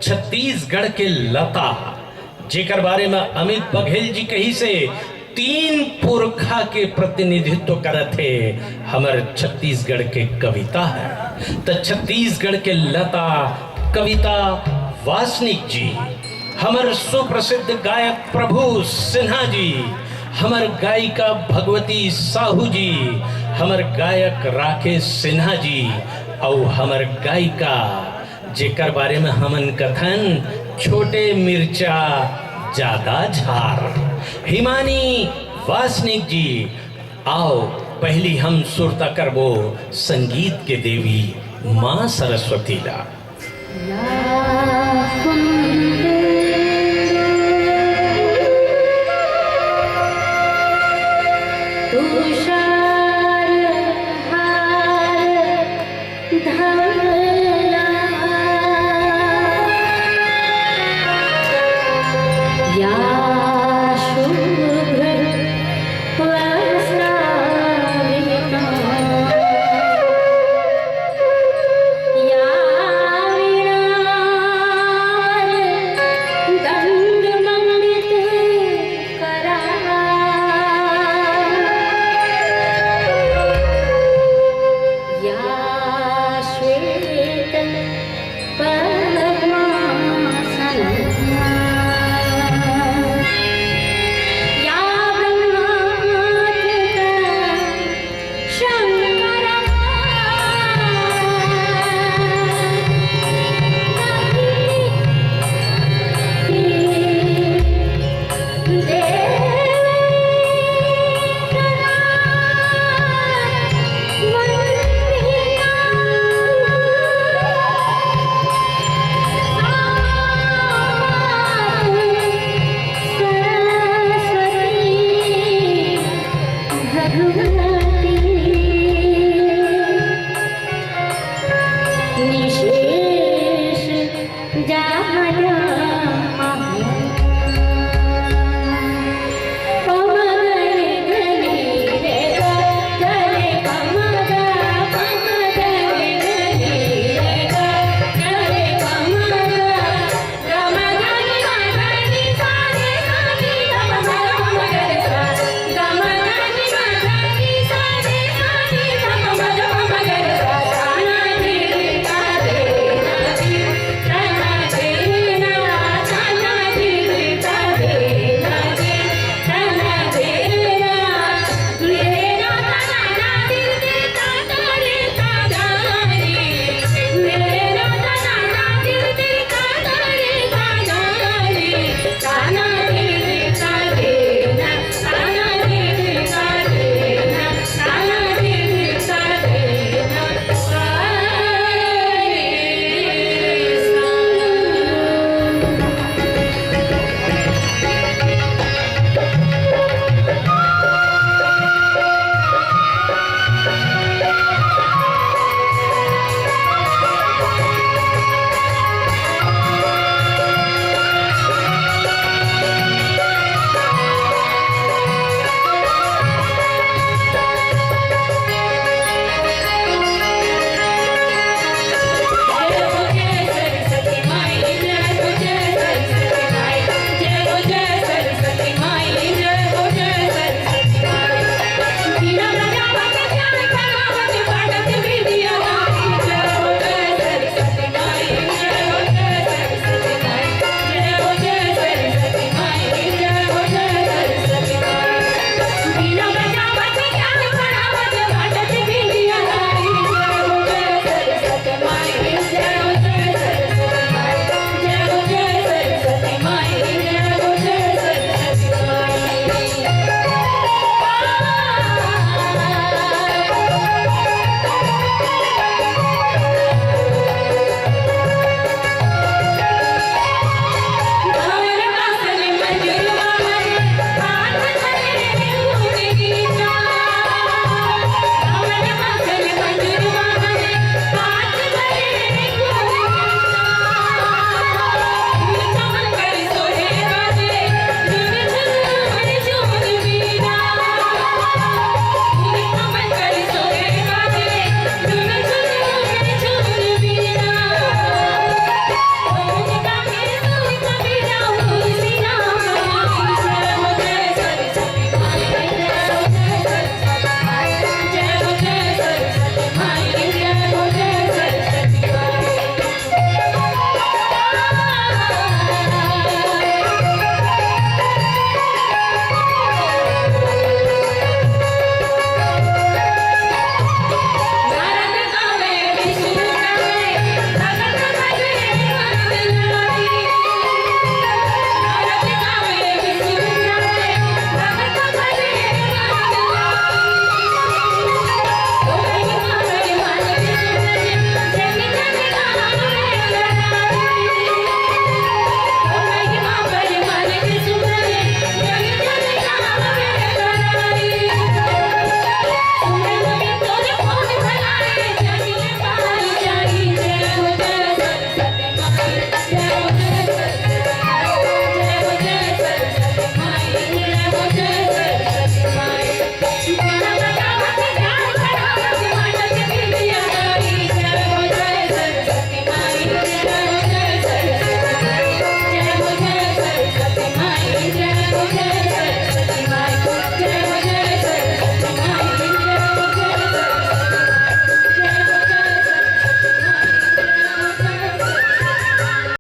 छत्तीसगढ़ के लता जेकर बारे में अमित बघेल जी कही से 3 पुरखा के प्रतिनिधित्व करत थे हमर छत्तीसगढ़ के कविता है। तो छत्तीसगढ़ के लता कविता वासनिक जी, हमर सुप्रसिद्ध गायक प्रभु सिन्हा जी, हमर गायिका भगवती साहू जी, हमर गायक राकेश सिन्हा जी और हमर गायिका जेकर बारे में हमन कथन छोटे मिर्चा ज्यादा झार हिमानी वासनिक जी। आओ पहली हम सुरता करबो संगीत के देवी माँ सरस्वती ला।